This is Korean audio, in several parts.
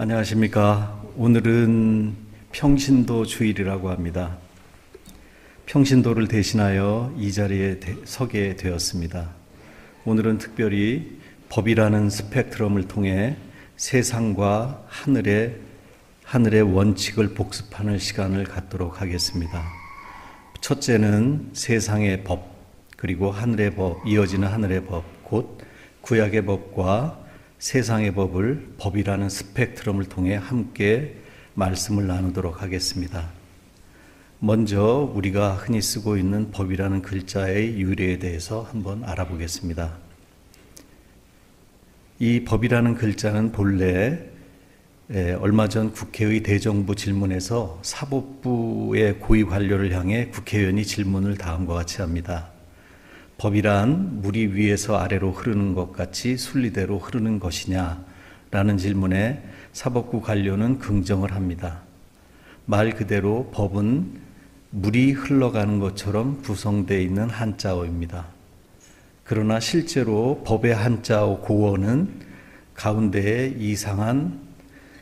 안녕하십니까. 오늘은 평신도 주일이라고 합니다. 평신도를 대신하여 이 자리에 서게 되었습니다. 오늘은 특별히 법이라는 스펙트럼을 통해 세상과 하늘의 원칙을 복습하는 시간을 갖도록 하겠습니다. 첫째는 세상의 법, 그리고 하늘의 법, 이어지는 하늘의 법, 곧 구약의 법과 세상의 법을 법이라는 스펙트럼을 통해 함께 말씀을 나누도록 하겠습니다. 먼저 우리가 흔히 쓰고 있는 법이라는 글자의 유래에 대해서 한번 알아보겠습니다. 이 법이라는 글자는 본래 얼마 전 국회의 대정부 질문에서 사법부의 고위 관료를 향해 국회의원이 질문을 다음과 같이 합니다. 법이란 물이 위에서 아래로 흐르는 것 같이 순리대로 흐르는 것이냐? 라는 질문에 사법부 관료는 긍정을 합니다. 말 그대로 법은 물이 흘러가는 것처럼 구성되어 있는 한자어입니다. 그러나 실제로 법의 한자어 고어는 가운데에 이상한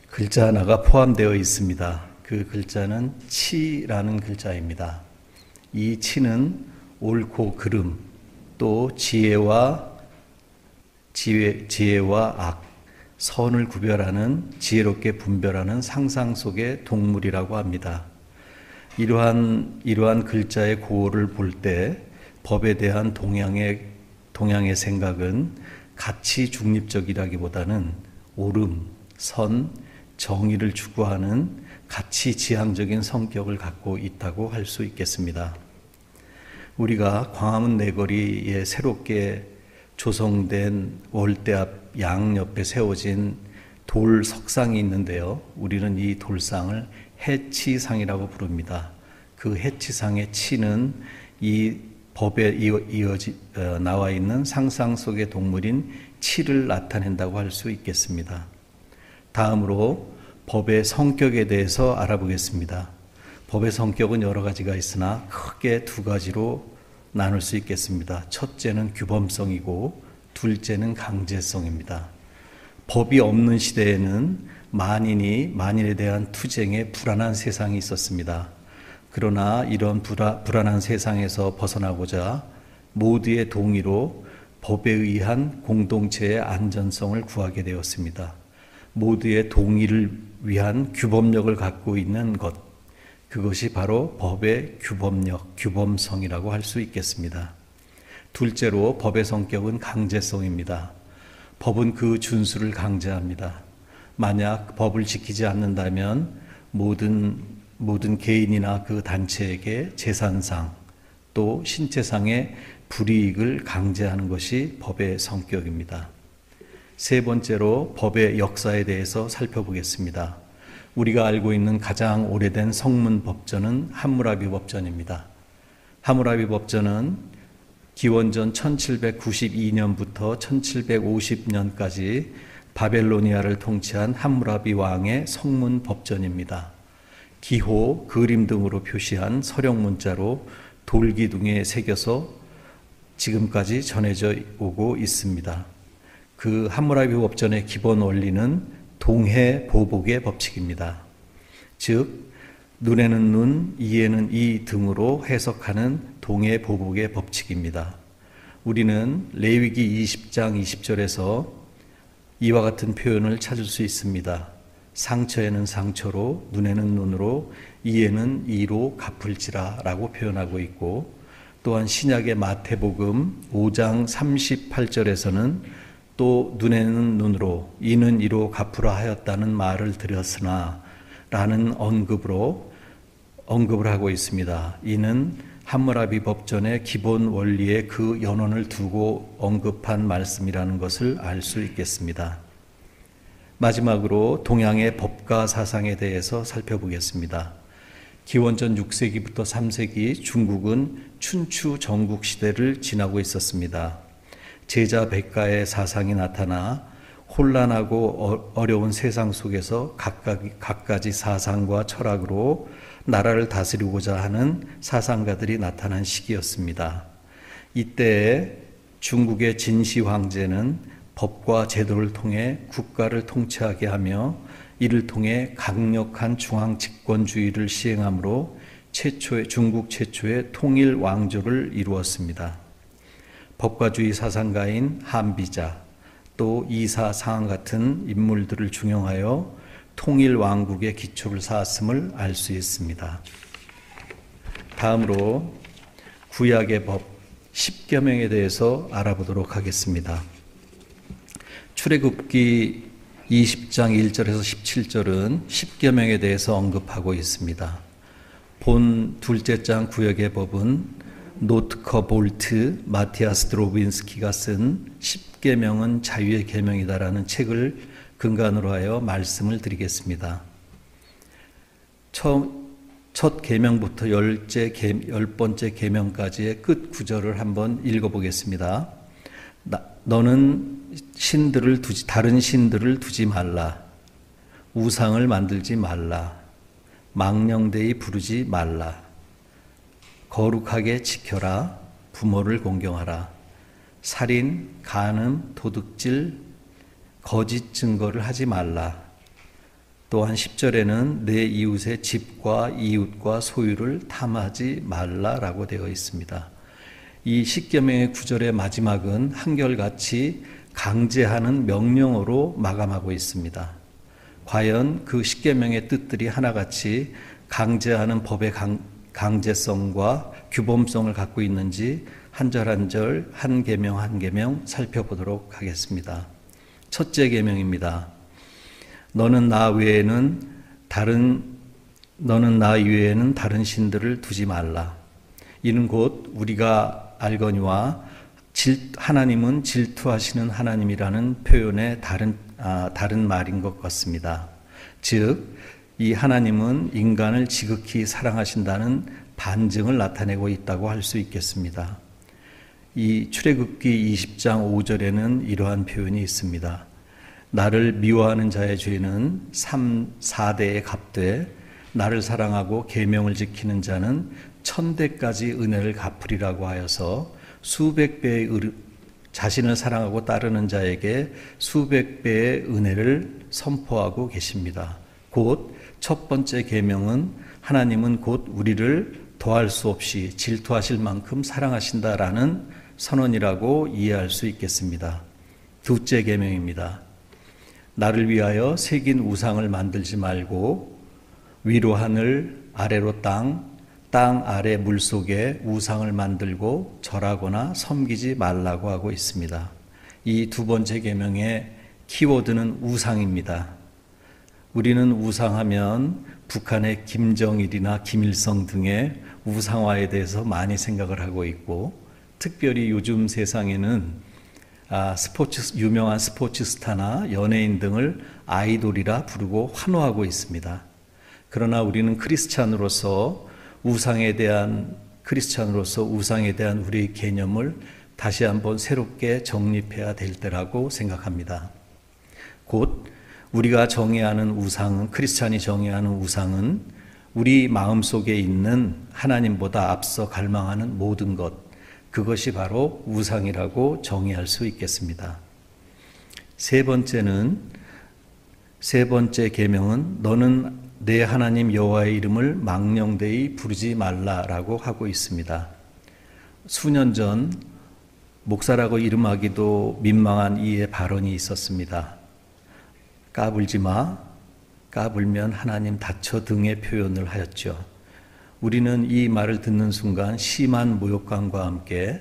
글자 하나가 포함되어 있습니다. 그 글자는 치라는 글자입니다. 이 치는 옳고 그름, 또 지혜와 악, 선을 구별하는, 지혜롭게 분별하는 상상 속의 동물이라고 합니다. 이러한 글자의 고어를 볼 때 법에 대한 동양의 생각은 가치 중립적이라기보다는 옳음, 선, 정의를 추구하는 가치 지향적인 성격을 갖고 있다고 할 수 있겠습니다. 우리가 광화문 내거리에 새롭게 조성된 월대 앞 양옆에 세워진 돌 석상이 있는데요. 우리는 이 돌상을 해치상이라고 부릅니다. 그 해치상의 치는 이 법에 나와 있는 상상 속의 동물인 치를 나타낸다고 할 수 있겠습니다. 다음으로 법의 성격에 대해서 알아보겠습니다. 법의 성격은 여러 가지가 있으나 크게 두 가지로 나눌 수 있겠습니다. 첫째는 규범성이고 둘째는 강제성입니다. 법이 없는 시대에는 만인에 대한 투쟁에 불안한 세상이 있었습니다. 그러나 이런 불안한 세상에서 벗어나고자 모두의 동의로 법에 의한 공동체의 안전성을 구하게 되었습니다. 모두의 동의를 위한 규범력을 갖고 있는 것, 그것이 바로 법의 규범력, 규범성이라고 할 수 있겠습니다. 둘째로 법의 성격은 강제성입니다. 법은 그 준수를 강제합니다. 만약 법을 지키지 않는다면 모든 개인이나 그 단체에게 재산상 또 신체상의 불이익을 강제하는 것이 법의 성격입니다. 세 번째로 법의 역사에 대해서 살펴보겠습니다. 우리가 알고 있는 가장 오래된 성문 법전은 함무라비 법전입니다. 함무라비 법전은 기원전 1792년부터 1750년까지 바벨로니아를 통치한 함무라비 왕의 성문 법전입니다. 기호, 그림 등으로 표시한 서령 문자로 돌기둥에 새겨서 지금까지 전해져 오고 있습니다. 그 함무라비 법전의 기본 원리는 동해보복의 법칙입니다. 즉 눈에는 눈, 이에는 이 등으로 해석하는 동해보복의 법칙입니다. 우리는 레위기 20장 20절에서 이와 같은 표현을 찾을 수 있습니다. 상처에는 상처로, 눈에는 눈으로, 이에는 이로 갚을지라 라고 표현하고 있고, 또한 신약의 마태복음 5장 38절에서는 또 눈에는 눈으로 이는 이로 갚으라 하였다는 말을 드렸으나 라는 언급을 하고 있습니다. 이는 함무라비 법전의 기본 원리에 그 연원을 두고 언급한 말씀이라는 것을 알 수 있겠습니다. 마지막으로 동양의 법과 사상에 대해서 살펴보겠습니다. 기원전 6세기부터 3세기 중국은 춘추 전국 시대를 지나고 있었습니다. 제자 백가의 사상이 나타나 혼란하고 어려운 세상 속에서 갖가지 사상과 철학으로 나라를 다스리고자 하는 사상가들이 나타난 시기였습니다. 이때에 중국의 진시 황제는 법과 제도를 통해 국가를 통치하게 하며 이를 통해 강력한 중앙 집권주의를 시행함으로 중국 최초의 통일 왕조를 이루었습니다. 법과주의 사상가인 한비자, 또 이사 상한 같은 인물들을 중용하여 통일 왕국의 기초를 쌓았음을 알 수 있습니다. 다음으로 구약의 법 10계명에 대해서 알아보도록 하겠습니다. 출애굽기 20장 1절에서 17절은 10계명에 대해서 언급하고 있습니다. 본 둘째 장 구약의 법은 노트커 볼트 마티아스 드로빈스키가 쓴 10계명은 자유의 계명이다라는 책을 근간으로 하여 말씀을 드리겠습니다. 첫 계명부터 10번째 계명까지의 끝 구절을 한번 읽어보겠습니다. 너는 다른 신들을 두지 말라. 우상을 만들지 말라. 망령되이 부르지 말라. 거룩하게 지켜라. 부모를 공경하라. 살인, 간음, 도둑질, 거짓 증거를 하지 말라. 또한 10절에는 내 이웃의 집과 이웃과 소유를 탐하지 말라라고 되어 있습니다. 이 10계명의 구절의 마지막은 한결같이 강제하는 명령어로 마감하고 있습니다. 과연 그 10계명의 뜻들이 하나같이 강제하는 법의 강제성과 규범성을 갖고 있는지 한 절 한 절, 한 계명 한 계명 살펴보도록 하겠습니다. 첫째 계명입니다. 너는 나 이외에는 다른 신들을 두지 말라. 이는 곧 우리가 알거니와 하나님은 질투하시는 하나님이라는 표현의 다른 말인 것 같습니다. 즉, 이 하나님은 인간을 지극히 사랑하신다는 반증을 나타내고 있다고 할 수 있겠습니다. 이 출애굽기 20장 5절에는 이러한 표현이 있습니다. 나를 미워하는 자의 죄는 4대에 갚되 나를 사랑하고 계명을 지키는 자는 1000대까지 은혜를 갚으리라고 하여서 수백 배의 자신을 사랑하고 따르는 자에게 수백 배의 은혜를 선포하고 계십니다. 곧 첫 번째 계명은 하나님은 곧 우리를 더할 수 없이 질투하실 만큼 사랑하신다라는 선언이라고 이해할 수 있겠습니다. 둘째 계명입니다. 나를 위하여 새긴 우상을 만들지 말고 위로 하늘, 아래로 땅 아래 물속에 우상을 만들고 절하거나 섬기지 말라고 하고 있습니다. 이 두 번째 계명의 키워드는 우상입니다. 우리는 우상하면 북한의 김정일이나 김일성 등의 우상화에 대해서 많이 생각을 하고 있고, 특별히 요즘 세상에는 유명한 스포츠 스타나 연예인 등을 아이돌이라 부르고 환호하고 있습니다. 그러나 우리는 크리스찬으로서 우상에 대한 우리의 개념을 다시 한번 새롭게 정립해야 될 때라고 생각합니다. 곧 우리가 정의하는 우상은, 크리스찬이 정의하는 우상은 우리 마음속에 있는 하나님보다 앞서 갈망하는 모든 것, 그것이 바로 우상이라고 정의할 수 있겠습니다. 세 번째 계명은 너는 내 하나님 여호와의 이름을 망령되이 부르지 말라라고 하고 있습니다. 수년 전 목사라고 이름하기도 민망한 이의 발언이 있었습니다. 까불지 마, 까불면 하나님 다쳐 등의 표현을 하였죠. 우리는 이 말을 듣는 순간 심한 모욕감과 함께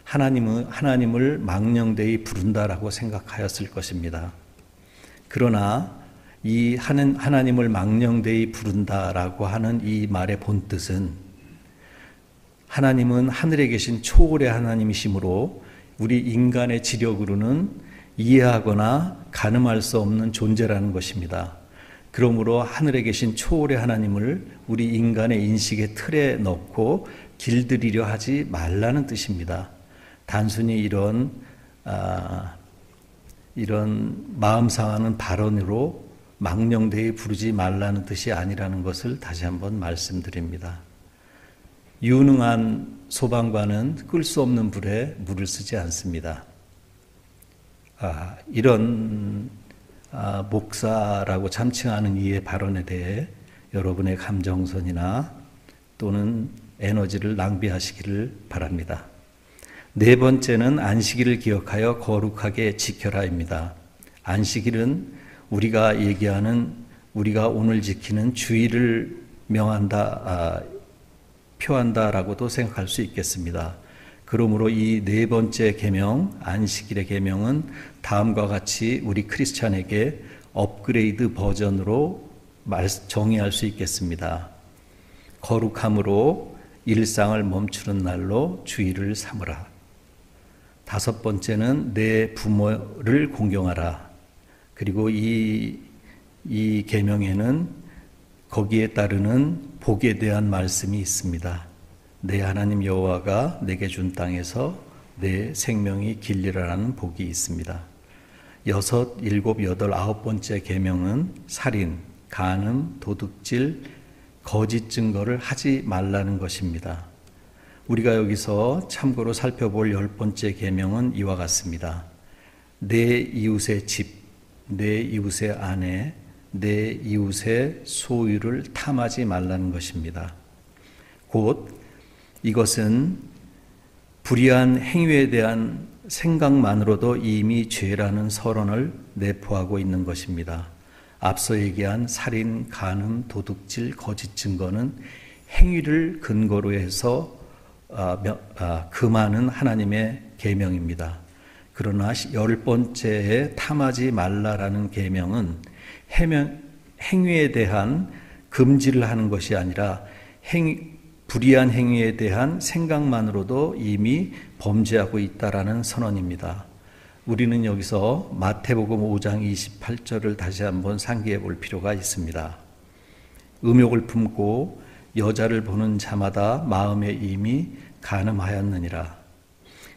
하나님을 망령되이 부른다라고 생각하였을 것입니다. 그러나 이 하나님을 망령되이 부른다라고 하는 이 말의 본뜻은, 하나님은 하늘에 계신 초월의 하나님이시므로 우리 인간의 지력으로는 이해하거나 가늠할 수 없는 존재라는 것입니다. 그러므로 하늘에 계신 초월의 하나님을 우리 인간의 인식의 틀에 넣고 길들이려 하지 말라는 뜻입니다. 단순히 이런 마음 상하는 발언으로 망령되이 부르지 말라는 뜻이 아니라는 것을 다시 한번 말씀드립니다. 유능한 소방관은 끌 수 없는 불에 물을 쓰지 않습니다. 이런 목사라고 참칭하는 이의 발언에 대해 여러분의 감정선이나 또는 에너지를 낭비하시기를 바랍니다. 네 번째는 안식일을 기억하여 거룩하게 지켜라입니다. 안식일은 우리가 얘기하는 우리가 오늘 지키는 주일을 명한다, 표한다라고도 생각할 수 있겠습니다. 그러므로 이 네 번째 계명, 안식일의 계명은 다음과 같이 우리 크리스찬에게 업그레이드 버전으로 정의할 수 있겠습니다. 거룩함으로 일상을 멈추는 날로 주일을 삼으라. 다섯 번째는 내 부모를 공경하라. 그리고 이 계명에는 거기에 따르는 복에 대한 말씀이 있습니다. 내 하나님 여호와가 내게 준 땅에서 내 생명이 길리라라는 복이 있습니다. 여섯, 일곱, 여덟, 아홉 번째 계명은 살인, 간음, 도둑질, 거짓 증거를 하지 말라는 것입니다. 우리가 여기서 참고로 살펴볼 열 번째 계명은 이와 같습니다. 내 이웃의 집, 내 이웃의 아내, 내 이웃의 소유를 탐하지 말라는 것입니다. 곧 이것은 불의한 행위에 대한 생각만으로도 이미 죄라는 서론을 내포하고 있는 것입니다. 앞서 얘기한 살인, 간음, 도둑질, 거짓 증거는 행위를 근거로 해서 금하는 하나님의 계명입니다. 그러나 열 번째에 탐하지 말라라는 계명은 행위에 대한 금지를 하는 것이 아니라 불의한 행위에 대한 생각만으로도 이미 범죄하고 있다라는 선언입니다. 우리는 여기서 마태복음 5장 28절을 다시 한번 상기해 볼 필요가 있습니다. 음욕을 품고 여자를 보는 자마다 마음에 이미 간음하였느니라.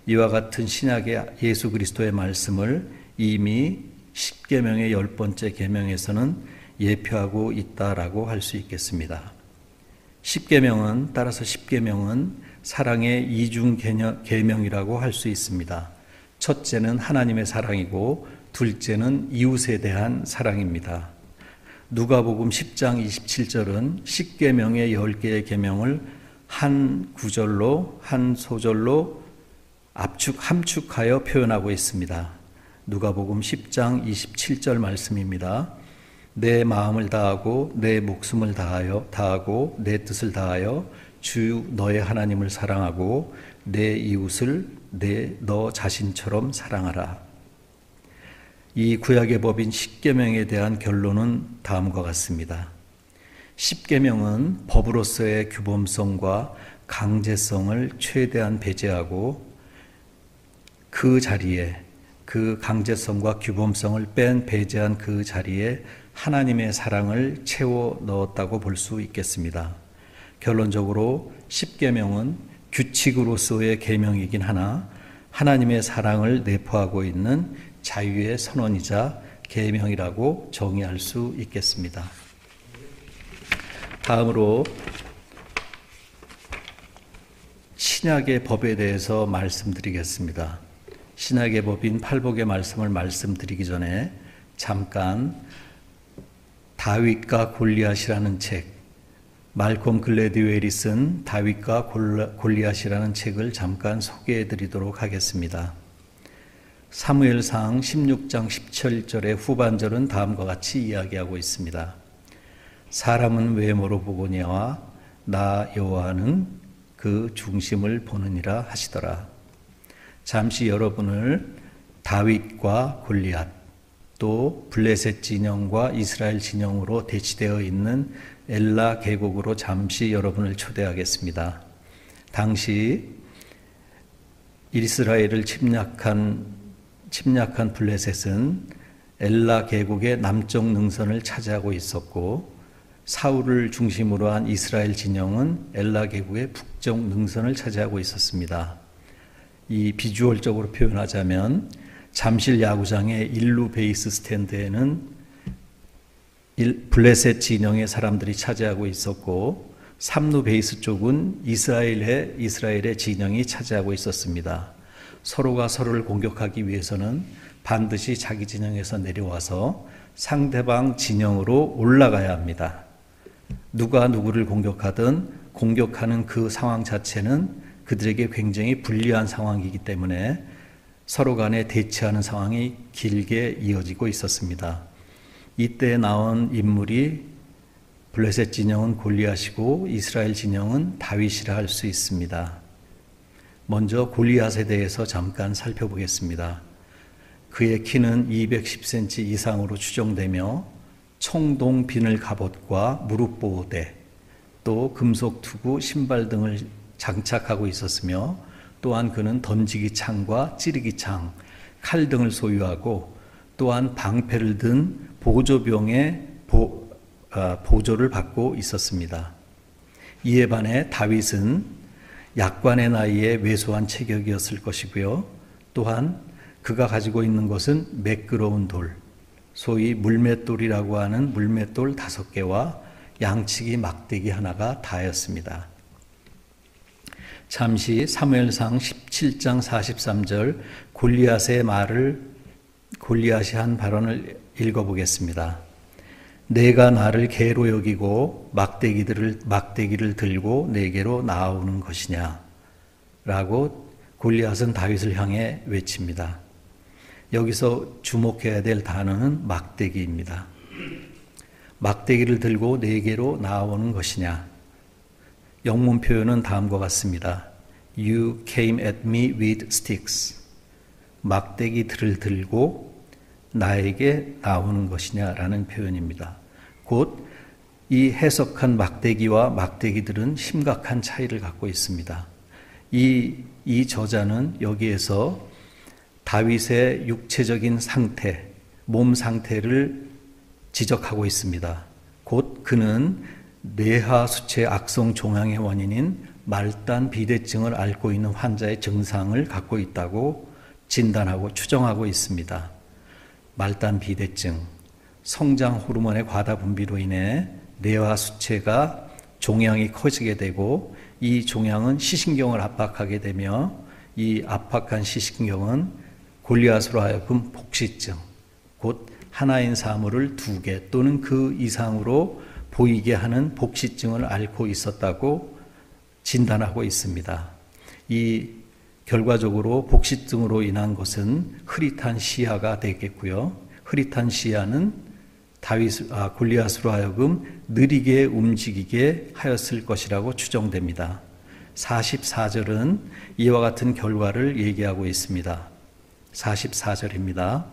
이와 같은 신약의 예수 그리스도의 말씀을 이미 십계명의 열 번째 계명에서는 예표하고 있다라고 할 수 있겠습니다. 따라서 십계명은 사랑의 이중 계명이라고 할 수 있습니다. 첫째는 하나님의 사랑이고 둘째는 이웃에 대한 사랑입니다. 누가복음 10장 27절은 십계명의 10개의 계명을 한 구절로 한 소절로 함축하여 표현하고 있습니다. 누가복음 10장 27절 말씀입니다. 내 마음을 다하고 내 목숨을 다하고 내 뜻을 다하여 주 너의 하나님을 사랑하고 내 이웃을 너 자신처럼 사랑하라. 이 구약의 법인 십계명에 대한 결론은 다음과 같습니다. 십계명은 법으로서의 규범성과 강제성을 최대한 배제하고 그 자리에 그 강제성과 규범성을 배제한 그 자리에 하나님의 사랑을 채워 넣었다고 볼 수 있겠습니다. 결론적으로 십계명은 규칙으로서의 계명이긴 하나 하나님의 사랑을 내포하고 있는 자유의 선언이자 계명이라고 정의할 수 있겠습니다. 다음으로 신약의 법에 대해서 말씀드리겠습니다. 신약의 법인 팔복의 말씀을 말씀드리기 전에 잠깐 다윗과 골리앗이라는 책, 말콤 글래디웰이 쓴 다윗과 골리앗이라는 책을 잠깐 소개해 드리도록 하겠습니다. 사무엘상 16장 17절의 후반절은 다음과 같이 이야기하고 있습니다. 사람은 외모로 보거니와 나 여호와는 그 중심을 보느니라 하시더라. 잠시 여러분을 다윗과 골리앗 또 블레셋 진영과 이스라엘 진영으로 대치되어 있는 엘라 계곡으로 잠시 여러분을 초대하겠습니다. 당시 이스라엘을 침략한 블레셋은 엘라 계곡의 남쪽 능선을 차지하고 있었고 사울을 중심으로 한 이스라엘 진영은 엘라 계곡의 북쪽 능선을 차지하고 있었습니다. 이 비주얼적으로 표현하자면 잠실 야구장의 1루 베이스 스탠드에는 블레셋 진영의 사람들이 차지하고 있었고 3루 베이스 쪽은 이스라엘의 진영이 차지하고 있었습니다. 서로가 서로를 공격하기 위해서는 반드시 자기 진영에서 내려와서 상대방 진영으로 올라가야 합니다. 누가 누구를 공격하든 공격하는 그 상황 자체는 그들에게 굉장히 불리한 상황이기 때문에 서로 간에 대치하는 상황이 길게 이어지고 있었습니다. 이때 나온 인물이 블레셋 진영은 골리앗이고 이스라엘 진영은 다윗이라 할 수 있습니다. 먼저 골리앗에 대해서 잠깐 살펴보겠습니다. 그의 키는 210cm 이상으로 추정되며 청동 비늘 갑옷과 무릎 보호대, 또 금속 투구, 신발 등을 장착하고 있었으며 또한 그는 던지기 창과 찌르기 창, 칼 등을 소유하고 또한 방패를 든 보조병의 보조를 받고 있었습니다. 이에 반해 다윗은 약관의 나이에 왜소한 체격이었을 것이고요. 또한 그가 가지고 있는 것은 매끄러운 돌, 소위 물맷돌이라고 하는 물맷돌 5개와 양치기 막대기 하나가 다였습니다. 잠시 사무엘상 17장 43절 골리앗이 한 발언을 읽어보겠습니다. 내가 나를 개로 여기고 막대기를 들고 내게로 나아오는 것이냐 라고 골리앗은 다윗을 향해 외칩니다. 여기서 주목해야 될 단어는 막대기입니다. 막대기를 들고 내게로 나아오는 것이냐. 영문 표현은 다음과 같습니다. You came at me with sticks. 막대기들을 들고 나에게 나오는 것이냐라는 표현입니다. 곧 이 해석한 막대기와 막대기들은 심각한 차이를 갖고 있습니다. 이 저자는 여기에서 다윗의 육체적인 상태, 몸 상태를 지적하고 있습니다. 곧 그는 뇌하수체 악성 종양의 원인인 말단 비대증을 앓고 있는 환자의 증상을 갖고 있다고 진단하고 추정하고 있습니다. 말단 비대증, 성장 호르몬의 과다 분비로 인해 뇌하수체가 종양이 커지게 되고 이 종양은 시신경을 압박하게 되며 이 압박한 시신경은 골리앗으로 하여금 복시증, 곧 하나인 사물을 2개 또는 그 이상으로 보이게 하는 복시증을 앓고 있었다고 진단하고 있습니다. 이 결과적으로 복시증으로 인한 것은 흐릿한 시야가 되겠고요. 흐릿한 시야는 골리앗으로 하여금 느리게 움직이게 하였을 것이라고 추정됩니다. 44절은 이와 같은 결과를 얘기하고 있습니다. 44절입니다.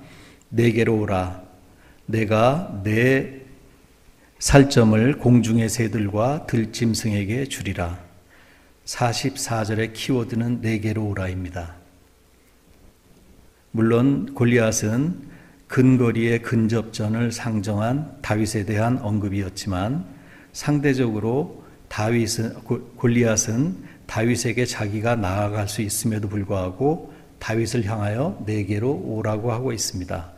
내게로 오라. 내가 내 살점을 공중의 새들과 들짐승에게 주리라. 44절의 키워드는 내게로 오라입니다. 물론 골리앗은 근거리의 근접전을 상정한 다윗에 대한 언급이었지만 상대적으로 골리앗은 다윗에게 자기가 나아갈 수 있음에도 불구하고 다윗을 향하여 내게로 오라고 하고 있습니다.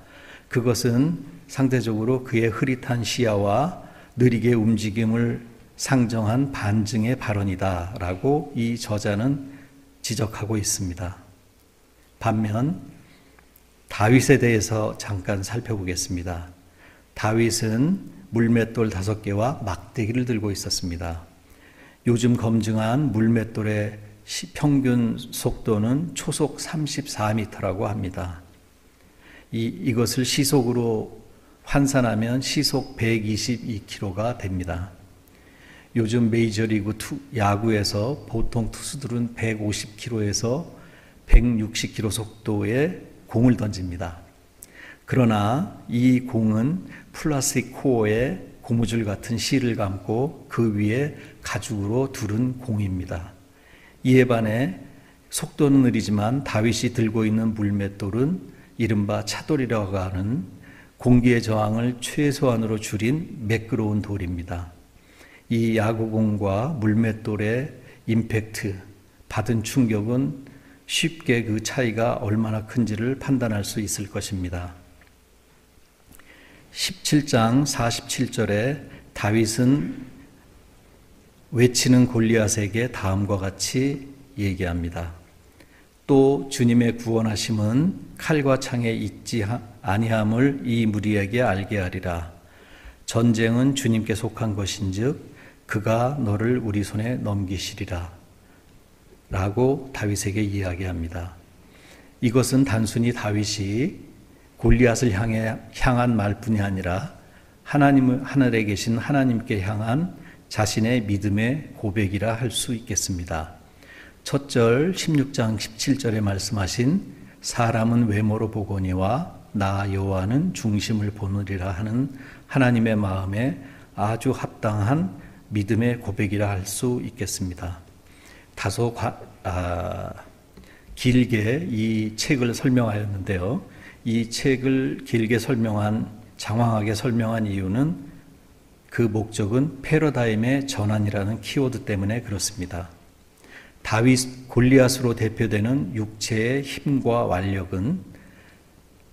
그것은 상대적으로 그의 흐릿한 시야와 느리게 움직임을 상정한 반증의 발언이다라고 이 저자는 지적하고 있습니다. 반면 다윗에 대해서 잠깐 살펴보겠습니다. 다윗은 물맷돌 5개와 막대기를 들고 있었습니다. 요즘 검증한 물맷돌의 평균 속도는 초속 34m라고 합니다. 이것을 시속으로 환산하면 시속 122km가 됩니다. 요즘 메이저리그 야구에서 보통 투수들은 150km에서 160km 속도의 공을 던집니다. 그러나 이 공은 플라스틱 코어에 고무줄 같은 실을 감고 그 위에 가죽으로 두른 공입니다. 이에 반해 속도는 느리지만 다윗이 들고 있는 물맷돌은 이른바 차돌이라고 하는 공기의 저항을 최소한으로 줄인 매끄러운 돌입니다. 이 야구공과 물맷돌의 임팩트, 받은 충격은 쉽게 그 차이가 얼마나 큰지를 판단할 수 있을 것입니다. 17장 47절에 다윗은 외치는 골리앗에게 다음과 같이 얘기합니다. 또 주님의 구원하심은 칼과 창에 있지 아니함을 이 무리에게 알게 하리라. 전쟁은 주님께 속한 것인즉 그가 너를 우리 손에 넘기시리라. 라고 다윗에게 이야기합니다. 이것은 단순히 다윗이 골리앗을 향한 말뿐이 아니라 하늘에 계신 하나님께 향한 자신의 믿음의 고백이라 할 수 있겠습니다. 첫 절 16장 17절에 말씀하신 사람은 외모로 보거니와 나 여호와는 중심을 보느리라 하는 하나님의 마음에 아주 합당한 믿음의 고백이라 할 수 있겠습니다. 다소 길게 이 책을 설명하였는데요. 이 책을 길게 장황하게 설명한 이유는 그 목적은 패러다임의 전환이라는 키워드 때문에 그렇습니다. 다윗 골리앗으로 대표되는 육체의 힘과 완력은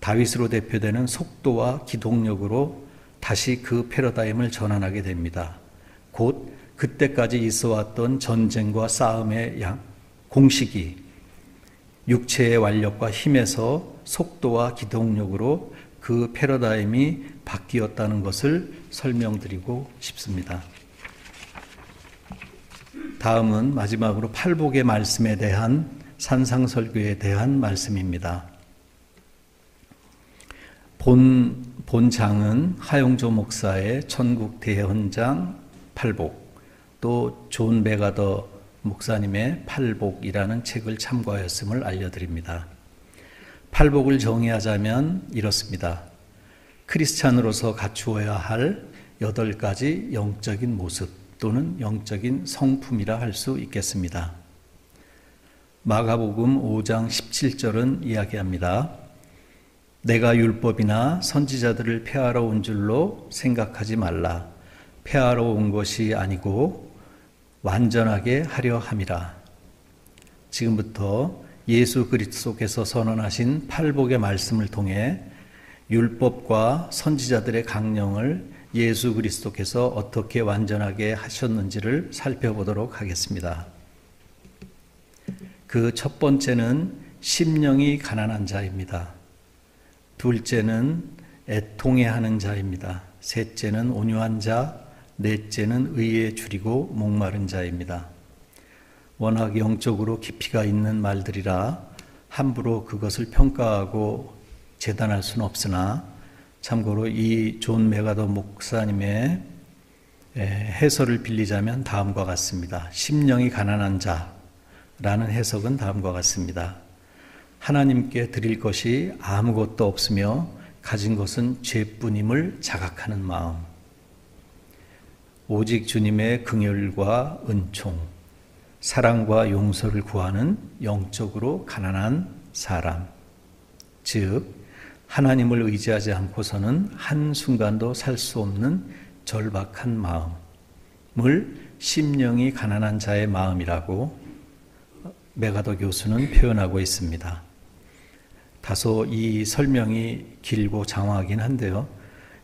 다윗으로 대표되는 속도와 기동력으로 다시 그 패러다임을 전환하게 됩니다. 곧 그때까지 있어왔던 전쟁과 싸움의 공식이 육체의 완력과 힘에서 속도와 기동력으로 그 패러다임이 바뀌었다는 것을 설명드리고 싶습니다. 다음은 마지막으로 팔복의 말씀에 대한 산상설교에 대한 말씀입니다. 본장은 하용조 목사의 천국 대헌장 팔복, 또 존 메가더 목사님의 팔복이라는 책을 참고하였음을 알려드립니다. 팔복을 정의하자면 이렇습니다. 크리스찬으로서 갖추어야 할 8가지 영적인 모습 또는 영적인 성품이라 할 수 있겠습니다. 마가복음 5장 17절은 이야기합니다. 내가 율법이나 선지자들을 폐하러 온 줄로 생각하지 말라. 폐하러 온 것이 아니고 완전하게 하려 함이라. 지금부터 예수 그리스도께서 선언하신 팔복의 말씀을 통해 율법과 선지자들의 강령을 예수 그리스도께서 어떻게 완전하게 하셨는지를 살펴보도록 하겠습니다. 그 첫 번째는 심령이 가난한 자입니다. 둘째는 애통해 하는 자입니다. 셋째는 온유한 자, 넷째는 의에 줄이고 목마른 자입니다. 워낙 영적으로 깊이가 있는 말들이라 함부로 그것을 평가하고 재단할 수는 없으나 참고로 이 존 메가더 목사님의 해설을 빌리자면 다음과 같습니다. 심령이 가난한 자라는 해석은 다음과 같습니다. 하나님께 드릴 것이 아무것도 없으며 가진 것은 죄뿐임을 자각하는 마음. 오직 주님의 긍휼과 은총, 사랑과 용서를 구하는 영적으로 가난한 사람. 즉 하나님을 의지하지 않고서는 한순간도 살 수 없는 절박한 마음을 심령이 가난한 자의 마음이라고 메가더 교수는 표현하고 있습니다. 다소 이 설명이 길고 장황하긴 한데요.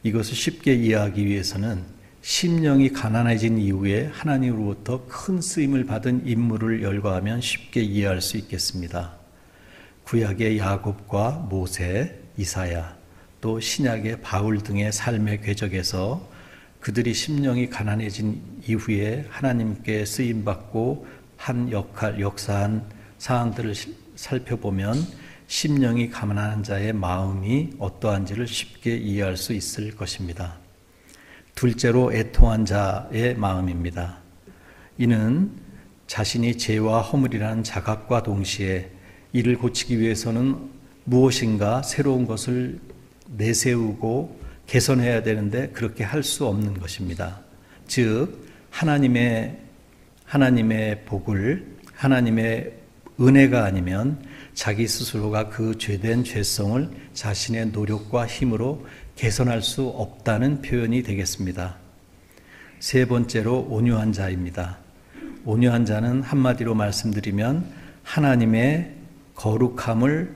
이것을 쉽게 이해하기 위해서는 심령이 가난해진 이후에 하나님으로부터 큰 쓰임을 받은 인물을 열거하면 쉽게 이해할 수 있겠습니다. 구약의 야곱과 모세, 이사야, 또 신약의 바울 등의 삶의 궤적에서 그들이 심령이 가난해진 이후에 하나님께 쓰임받고 한 역사한 사항들을 살펴보면 심령이 가난한 자의 마음이 어떠한지를 쉽게 이해할 수 있을 것입니다. 둘째로 애통한 자의 마음입니다. 이는 자신이 죄와 허물이라는 자각과 동시에 이를 고치기 위해서는 무엇인가 새로운 것을 내세우고 개선해야 되는데 그렇게 할 수 없는 것입니다. 즉 하나님의 복을, 하나님의 은혜가 아니면 자기 스스로가 그 죄된 죄성을 자신의 노력과 힘으로 개선할 수 없다는 표현이 되겠습니다. 세 번째로 온유한 자입니다. 온유한 자는 한마디로 말씀드리면 하나님의 거룩함을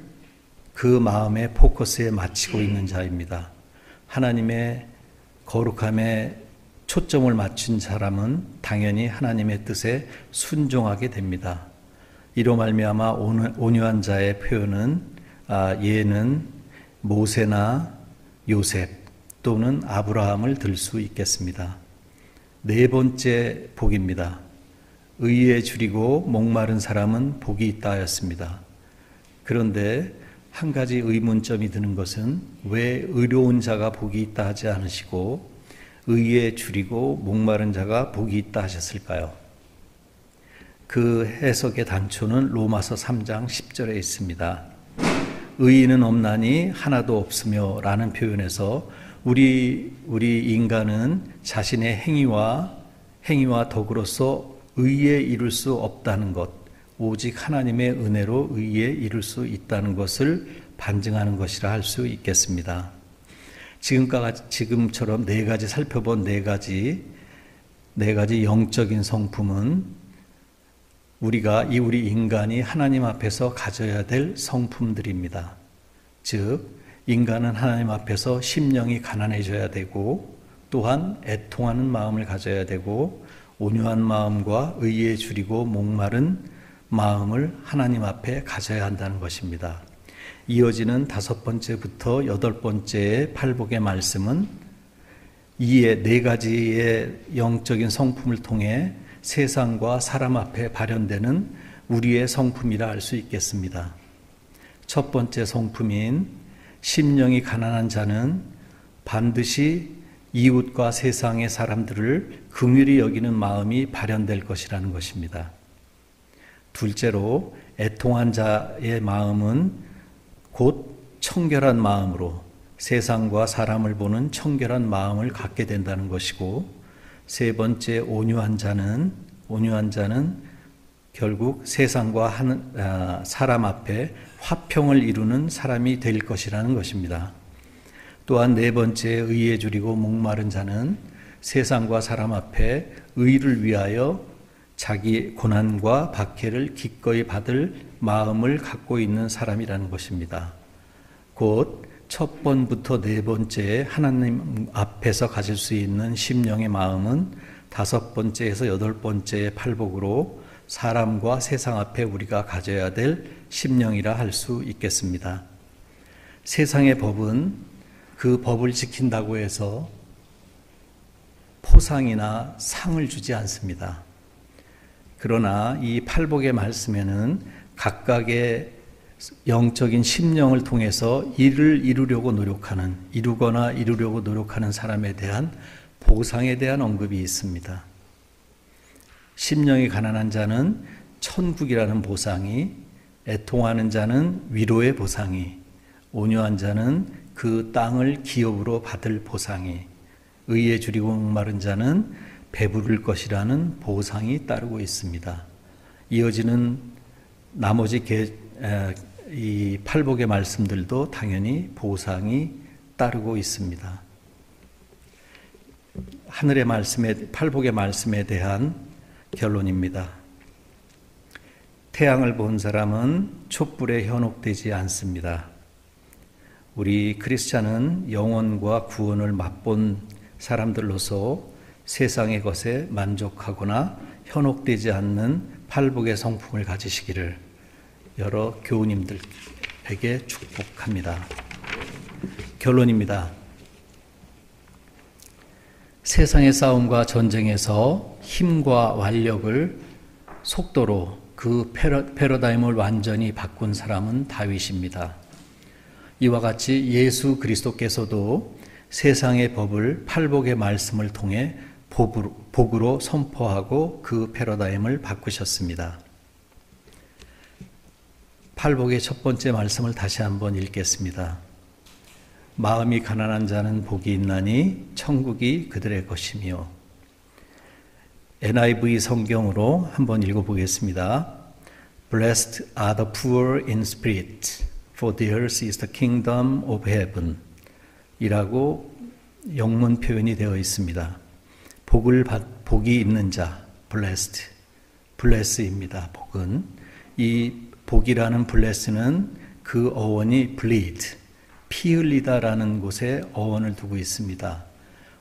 그 마음의 포커스에 맞추고 있는 자입니다. 하나님의 거룩함에 초점을 맞춘 사람은 당연히 하나님의 뜻에 순종하게 됩니다. 이로 말미암아 온유한 자의 표현은 얘는 모세나 요셉 또는 아브라함을 들 수 있겠습니다. 네 번째 복입니다. 의에 줄이고 목마른 사람은 복이 있다 하였습니다. 그런데 한 가지 의문점이 드는 것은 왜 의로운 자가 복이 있다 하지 않으시고 의에 줄이고 목마른 자가 복이 있다 하셨을까요? 그 해석의 단초는 로마서 3장 10절에 있습니다. 의인은 없나니 하나도 없으며 라는 표현에서 우리 인간은 자신의 행위와 덕으로서 의에 이룰 수 없다는 것, 오직 하나님의 은혜로 의에 이룰 수 있다는 것을 반증하는 것이라 할 수 있겠습니다. 지금처럼 네 가지 살펴본 네 가지 영적인 성품은 우리 인간이 하나님 앞에서 가져야 될 성품들입니다. 즉 인간은 하나님 앞에서 심령이 가난해져야 되고 또한 애통하는 마음을 가져야 되고 온유한 마음과 의에 줄이고 목마른 마음을 하나님 앞에 가져야 한다는 것입니다. 이어지는 5번째부터 8번째의 팔복의 말씀은 이에 네 가지의 영적인 성품을 통해 세상과 사람 앞에 발현되는 우리의 성품이라 할 수 있겠습니다. 첫 번째 성품인 심령이 가난한 자는 반드시 이웃과 세상의 사람들을 긍휼히 여기는 마음이 발현될 것이라는 것입니다. 둘째로 애통한 자의 마음은 곧 청결한 마음으로 세상과 사람을 보는 청결한 마음을 갖게 된다는 것이고, 세 번째 온유한 자는 결국 세상과 사람 앞에 화평을 이루는 사람이 될 것이라는 것입니다. 또한 네 번째 의에 줄이고 목마른 자는 세상과 사람 앞에 의를 위하여 자기 고난과 박해를 기꺼이 받을 마음을 갖고 있는 사람이라는 것입니다. 곧 첫 번부터 네 번째 하나님 앞에서 가질 수 있는 심령의 마음은 5번째에서 8번째의 팔복으로 사람과 세상 앞에 우리가 가져야 될 심령이라 할 수 있겠습니다. 세상의 법은 그 법을 지킨다고 해서 포상이나 상을 주지 않습니다. 그러나 이 팔복의 말씀에는 각각의 영적인 심령을 통해서 이루거나 이루려고 노력하는 사람에 대한 보상에 대한 언급이 있습니다. 심령이 가난한 자는 천국이라는 보상이, 애통하는 자는 위로의 보상이, 온유한 자는 그 땅을 기업으로 받을 보상이, 의에 줄이고 목마른 자는 배부를 것이라는 보상이 따르고 있습니다. 이어지는 나머지 이 팔복의 말씀들도 당연히 보상이 따르고 있습니다. 하늘의 팔복의 말씀에 대한 결론입니다. 태양을 본 사람은 촛불에 현혹되지 않습니다. 우리 크리스찬은 영원과 구원을 맛본 사람들로서 세상의 것에 만족하거나 현혹되지 않는 팔복의 성품을 가지시기를 여러 교우님들에게 축복합니다. 결론입니다. 세상의 싸움과 전쟁에서 힘과 완력을 속도로 그 패러다임을 완전히 바꾼 사람은 다윗입니다. 이와 같이 예수 그리스도께서도 세상의 법을 팔복의 말씀을 통해 복으로 선포하고 그 패러다임을 바꾸셨습니다. 팔복의 첫 번째 말씀을 다시 한번 읽겠습니다. 마음이 가난한 자는 복이 있나니 천국이 그들의 것이며. NIV 성경으로 한번 읽어보겠습니다. Blessed are the poor in spirit, for theirs is the kingdom of heaven. 이라고 영문 표현이 되어 있습니다. 복이 있는 자, blessed, bless입니다. 복은 이 복이라는 bless는 그 어원이 bleed, 피 흘리다라는 곳에 어원을 두고 있습니다.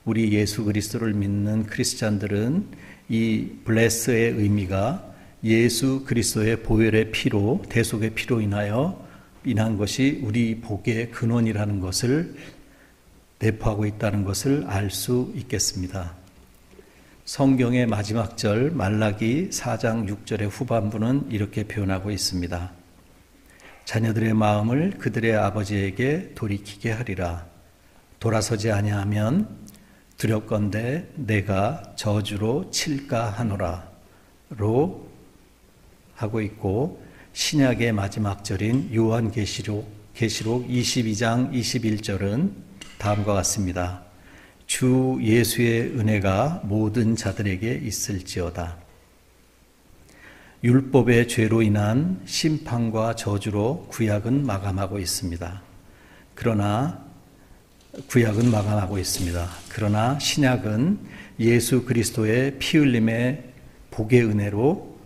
우리 예수 그리스도를 믿는 크리스찬들은 이 bless의 의미가 예수 그리스도의 보혈의 피로, 대속의 피로 인한 것이 우리 복의 근원이라는 것을 내포하고 있다는 것을 알 수 있겠습니다. 성경의 마지막 절 말라기 4장 6절의 후반부는 이렇게 표현하고 있습니다. 자녀들의 마음을 그들의 아버지에게 돌이키게 하리라. 돌아서지 아니하면 두렵건대 내가 저주로 칠까 하노라 로 하고 있고, 신약의 마지막 절인 요한계시록 22장 21절은 다음과 같습니다. 주 예수의 은혜가 모든 자들에게 있을지어다. 율법의 죄로 인한 심판과 저주로 구약은 마감하고 있습니다. 그러나 신약은 예수 그리스도의 피 흘림의 복의 은혜로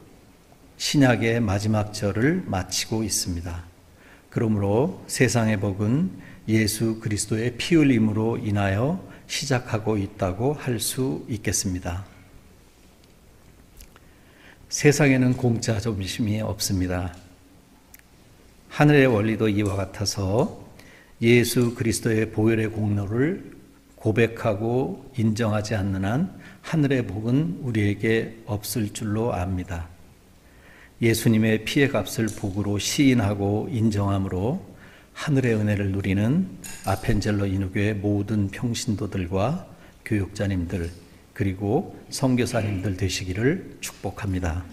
신약의 마지막 절을 마치고 있습니다. 그러므로 세상의 복은 예수 그리스도의 피 흘림으로 인하여 시작하고 있다고 할 수 있겠습니다. 세상에는 공짜 점심이 없습니다. 하늘의 원리도 이와 같아서 예수 그리스도의 보혈의 공로를 고백하고 인정하지 않는 한 하늘의 복은 우리에게 없을 줄로 압니다. 예수님의 피의 값을 복으로 시인하고 인정함으로 하늘의 은혜를 누리는 아펜젤러 인후교회 모든 평신도들과 교육자님들 그리고 선교사님들 되시기를 축복합니다.